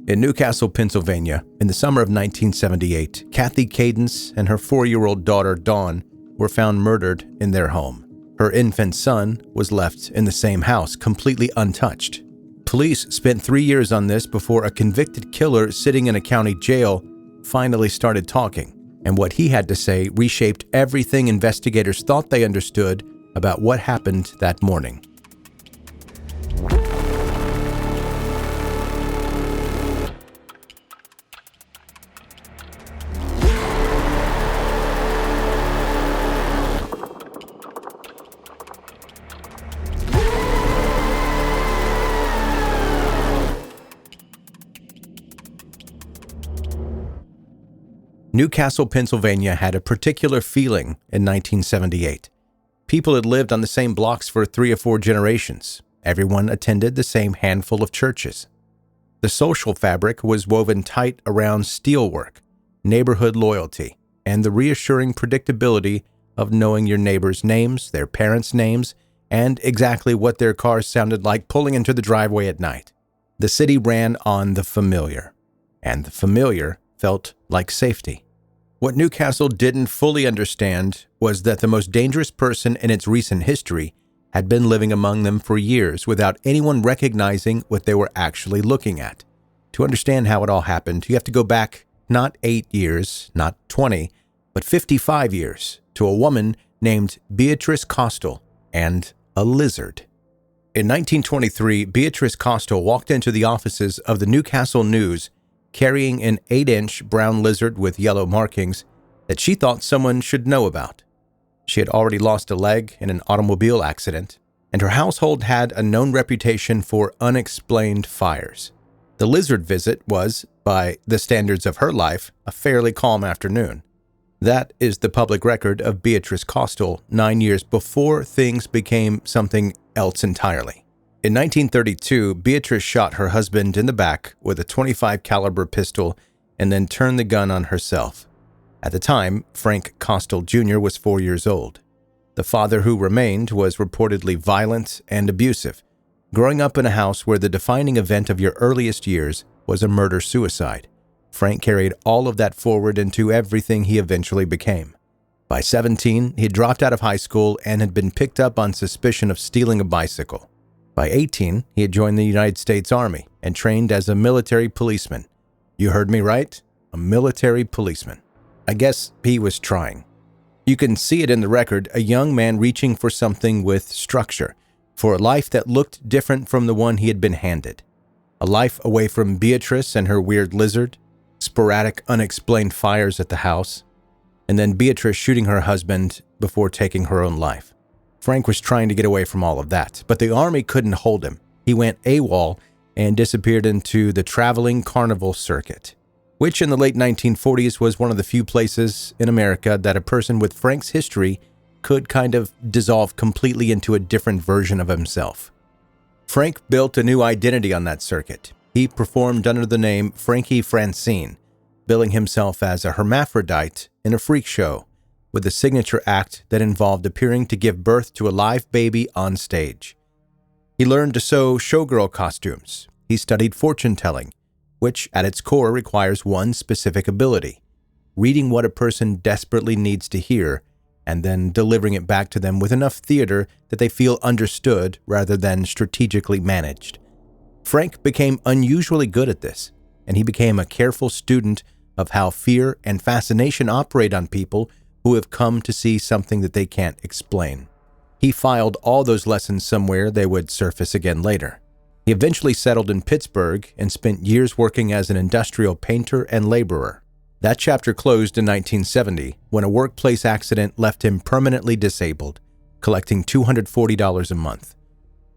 In Newcastle, Pennsylvania, in the summer of 1978, Kathy Kadunce and her 4-year-old daughter, Dawn, were found murdered in their home. Her infant son was left in the same house, completely untouched. Police spent 3 years on this before a convicted killer sitting in a county jail finally started talking, and what he had to say reshaped everything investigators thought they understood about what happened that morning. Newcastle, Pennsylvania had a particular feeling in 1978. People had lived on the same blocks for 3 or 4 generations. Everyone attended the same handful of churches. The social fabric was woven tight around steelwork, neighborhood loyalty, and the reassuring predictability of knowing your neighbors' names, their parents' names, and exactly what their cars sounded like pulling into the driveway at night. The city ran on the familiar, and the familiar felt like safety. What Newcastle didn't fully understand was that the most dangerous person in its recent history had been living among them for years without anyone recognizing what they were actually looking at. To understand how it all happened, you have to go back not 8 years, not 20, but 55 years to a woman named Beatrice Costl and a lizard. In 1923, Beatrice Costl walked into the offices of the Newcastle News carrying an 8-inch brown lizard with yellow markings that she thought someone should know about. She had already lost a leg in an automobile accident, and her household had a known reputation for unexplained fires. The lizard visit was, by the standards of her life, a fairly calm afternoon. That is the public record of Beatrice Costl 9 years before things became something else entirely. In 1932, Beatrice shot her husband in the back with a .25 caliber pistol and then turned the gun on herself. At the time, Frank Costal Jr. was 4 years old. The father who remained was reportedly violent and abusive, growing up in a house where the defining event of your earliest years was a murder-suicide. Frank carried all of that forward into everything he eventually became. By 17, he had dropped out of high school and had been picked up on suspicion of stealing a bicycle. By 18, he had joined the United States Army and trained as a military policeman. You heard me right? A military policeman. I guess he was trying. You can see it in the record, a young man reaching for something with structure, for a life that looked different from the one he had been handed. A life away from Beatrice and her weird lizard, sporadic unexplained fires at the house, and then Beatrice shooting her husband before taking her own life. Frank was trying to get away from all of that, but the army couldn't hold him. He went AWOL and disappeared into the traveling carnival circuit, which in the late 1940s was one of the few places in America that a person with Frank's history could kind of dissolve completely into a different version of himself. Frank built a new identity on that circuit. He performed under the name Frankie Francine, billing himself as a hermaphrodite in a freak show, with a signature act that involved appearing to give birth to a live baby on stage. He learned to sew showgirl costumes. He studied fortune-telling, which at its core requires one specific ability: reading what a person desperately needs to hear and then delivering it back to them with enough theater that they feel understood rather than strategically managed. Frank became unusually good at this, and he became a careful student of how fear and fascination operate on people who have come to see something that they can't explain. He filed all those lessons somewhere they would surface again later. He eventually settled in Pittsburgh and spent years working as an industrial painter and laborer. That chapter closed in 1970 when a workplace accident left him permanently disabled, collecting $240 a month.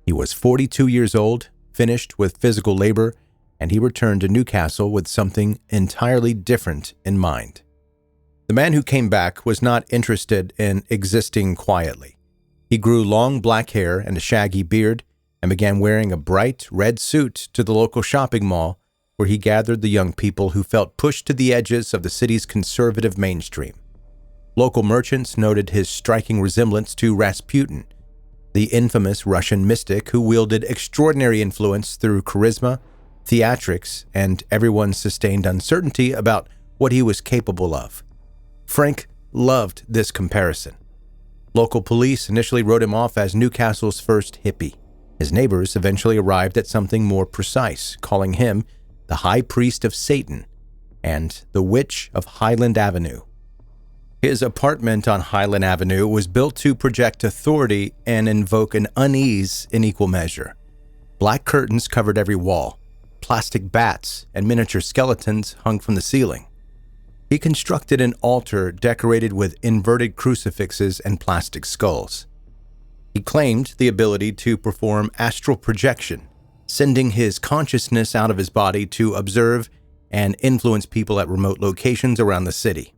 He was 42 years old, finished with physical labor, and he returned to Newcastle with something entirely different in mind. The man who came back was not interested in existing quietly. He grew long black hair and a shaggy beard and began wearing a bright red suit to the local shopping mall where he gathered the young people who felt pushed to the edges of the city's conservative mainstream. Local merchants noted his striking resemblance to Rasputin, the infamous Russian mystic who wielded extraordinary influence through charisma, theatrics, and everyone's sustained uncertainty about what he was capable of. Frank loved this comparison. Local police initially wrote him off as Newcastle's first hippie. His neighbors eventually arrived at something more precise, calling him the High Priest of Satan and the Witch of Highland Avenue. His apartment on Highland Avenue was built to project authority and invoke an unease in equal measure. Black curtains covered every wall. Plastic bats and miniature skeletons hung from the ceiling. He constructed an altar decorated with inverted crucifixes and plastic skulls. He claimed the ability to perform astral projection, sending his consciousness out of his body to observe and influence people at remote locations around the city.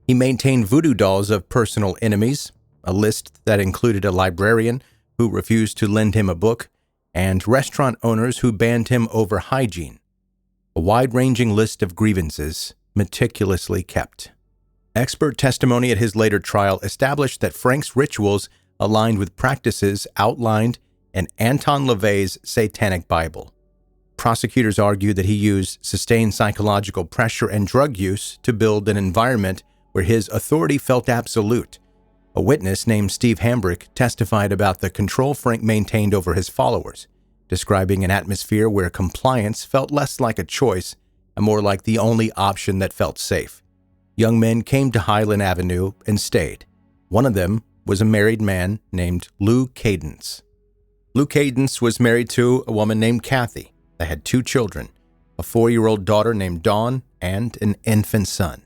He maintained voodoo dolls of personal enemies, a list that included a librarian who refused to lend him a book, and restaurant owners who banned him over hygiene. A wide-ranging list of grievances, meticulously kept. Expert testimony at his later trial established that Frank's rituals aligned with practices outlined in Anton LaVey's Satanic Bible. Prosecutors argued that he used sustained psychological pressure and drug use to build an environment where his authority felt absolute. A witness named Steve Hambrick testified about the control Frank maintained over his followers, describing an atmosphere where compliance felt less like a choice and more like the only option that felt safe. Young men came to Highland Avenue and stayed. One of them was a married man named Lou Kadunce. Lou Kadunce was married to a woman named Kathy. They had 2 children, a 4-year-old daughter named Dawn and an infant son.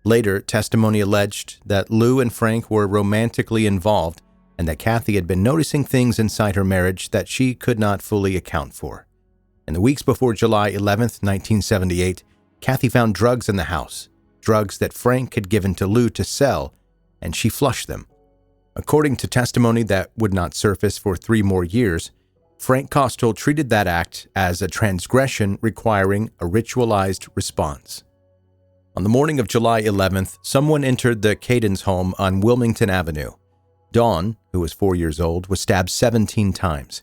Later, testimony alleged that Lou and Frank were romantically involved and that Kathy had been noticing things inside her marriage that she could not fully account for. In the weeks before July 11, 1978, Kathy found drugs in the house, drugs that Frank had given to Lou to sell, and she flushed them. According to testimony that would not surface for 3 more years, Frank Costl treated that act as a transgression requiring a ritualized response. On the morning of July 11th, someone entered the Kadunce home on Wilmington Avenue. Dawn, who was 4 years old, was stabbed 17 times.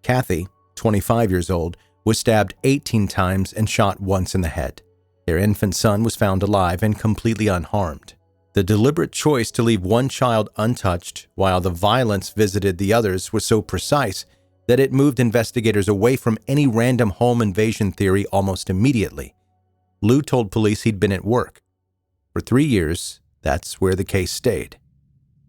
Kathy, 25 years old, was stabbed 18 times and shot once in the head. Their infant son was found alive and completely unharmed. The deliberate choice to leave one child untouched while the violence visited the others was so precise that it moved investigators away from any random home invasion theory almost immediately. Lou told police he'd been at work. For 3 years, that's where the case stayed.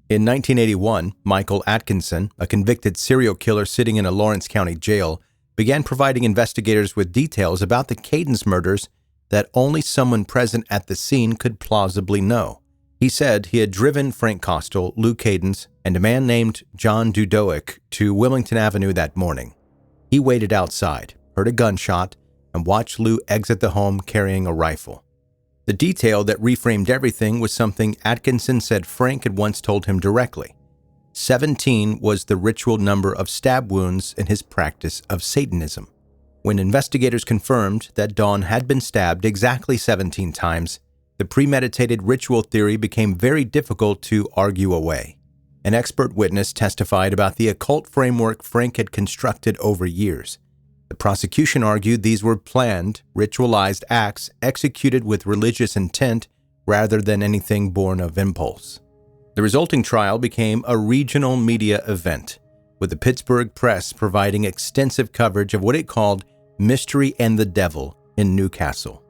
In 1981, Michael Atkinson, a convicted serial killer sitting in a Lawrence County jail, began providing investigators with details about the Kadunce murders that only someone present at the scene could plausibly know. He said he had driven Frank Costl, Lou Kadunce, and a man named John Dudoic to Wilmington Avenue that morning. He waited outside, heard a gunshot, and watched Lou exit the home carrying a rifle. The detail that reframed everything was something Atkinson said Frank had once told him directly. 17 was the ritual number of stab wounds in his practice of Satanism. When investigators confirmed that Dawn had been stabbed exactly 17 times, the premeditated ritual theory became very difficult to argue away. An expert witness testified about the occult framework Frank had constructed over years. The prosecution argued these were planned, ritualized acts executed with religious intent rather than anything born of impulse. The resulting trial became a regional media event, with the Pittsburgh Press providing extensive coverage of what it called Mystery and the Devil in Newcastle.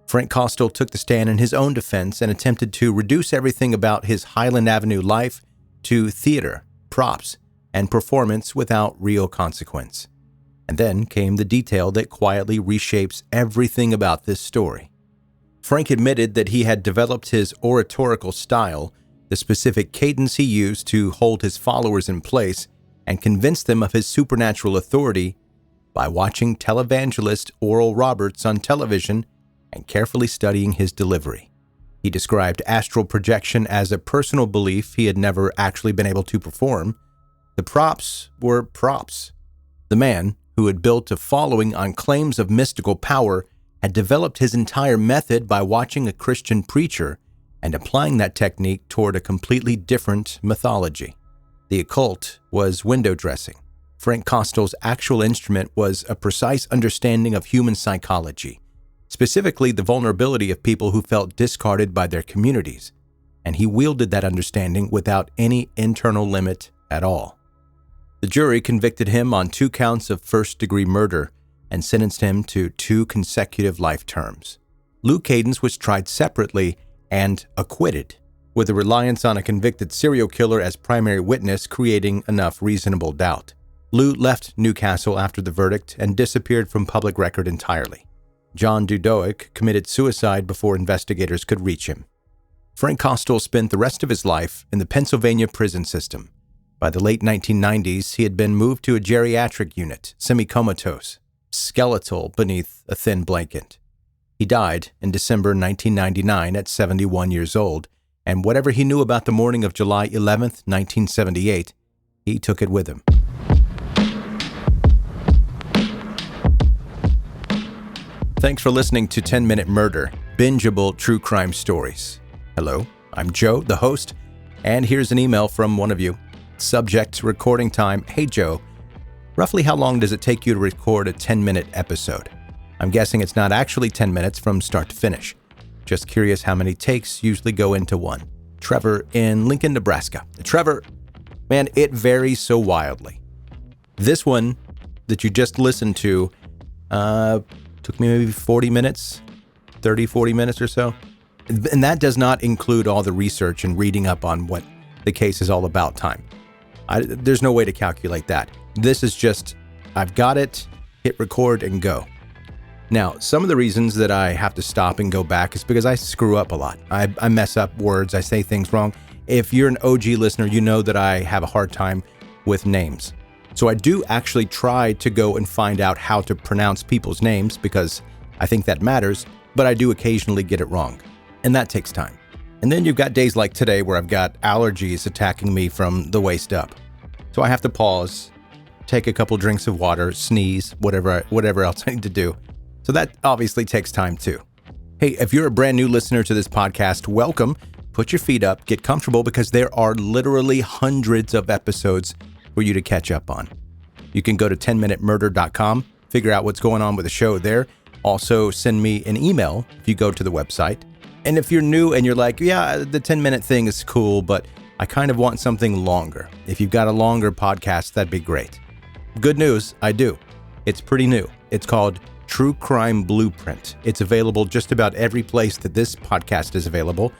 Frank Costl took the stand in his own defense and attempted to reduce everything about his Highland Avenue life to theater, props, and performance without real consequence. And then came the detail that quietly reshapes everything about this story. Frank admitted that he had developed his oratorical style, the specific cadence he used to hold his followers in place and convince them of his supernatural authority by watching televangelist Oral Roberts on television and carefully studying his delivery. He described astral projection as a personal belief he had never actually been able to perform. The props were props. The man, who had built a following on claims of mystical power, had developed his entire method by watching a Christian preacher and applying that technique toward a completely different mythology. The occult was window dressing. Frank Costal's actual instrument was a precise understanding of human psychology, specifically the vulnerability of people who felt discarded by their communities, and he wielded that understanding without any internal limit at all. The jury convicted him on 2 counts of first-degree murder and sentenced him to 2 consecutive life terms. Lou Kadunce was tried separately and acquitted, with a reliance on a convicted serial killer as primary witness creating enough reasonable doubt. Lou left Newcastle after the verdict and disappeared from public record entirely. John Dudoic committed suicide before investigators could reach him. Frank Costl spent the rest of his life in the Pennsylvania prison system. By the late 1990s, he had been moved to a geriatric unit, semi-comatose, skeletal beneath a thin blanket. He died in December 1999 at 71 years old, and whatever he knew about the morning of July 11th, 1978, he took it with him. Thanks for listening to 10 Minute Murder, bingeable true crime stories. Hello, I'm Joe, the host, and here's an email from one of you. Subject, recording time. Hey Joe, roughly how long does it take you to record a 10-minute episode? I'm guessing it's not actually 10 minutes from start to finish. Just curious how many takes usually go into one. Trevor in Lincoln, Nebraska. Trevor, man, it varies so wildly. This one that you just listened to took me maybe 40 minutes, 40 minutes or so. And that does not include all the research and reading up on what the case is all about time. There's no way to calculate that. This is just, I've got it, hit record and go. Now, some of the reasons that I have to stop and go back is because I screw up a lot. I mess up words, I say things wrong. If you're an OG listener, you know that I have a hard time with names. So I do actually try to go and find out how to pronounce people's names because I think that matters, but I do occasionally get it wrong. And that takes time. And then you've got days like today where I've got allergies attacking me from the waist up. So I have to pause, take a couple drinks of water, sneeze, whatever else I need to do. So that obviously takes time too. Hey, if you're a brand new listener to this podcast, welcome. Put your feet up, get comfortable because there are literally hundreds of episodes for you to catch up on. You can go to 10minutemurder.com, figure out what's going on with the show there. Also send me an email if you go to the website. And if you're new and you're like, yeah, the 10-minute thing is cool, but I kind of want something longer. If you've got a longer podcast, that'd be great. Good news, I do. It's pretty new. It's called True Crime Blueprint. It's available just about every place that this podcast is available.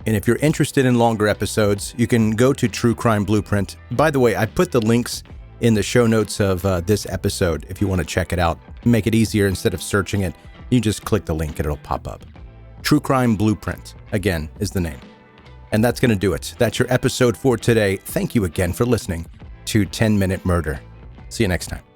And if you're interested in longer episodes, you can go to True Crime Blueprint. By the way, I put the links in the show notes of this episode if you want to check it out. Make it easier instead of searching it. You just click the link and it'll pop up. True Crime Blueprint, again, is the name. And that's going to do it. That's your episode for today. Thank you again for listening to 10 Minute Murder. See you next time.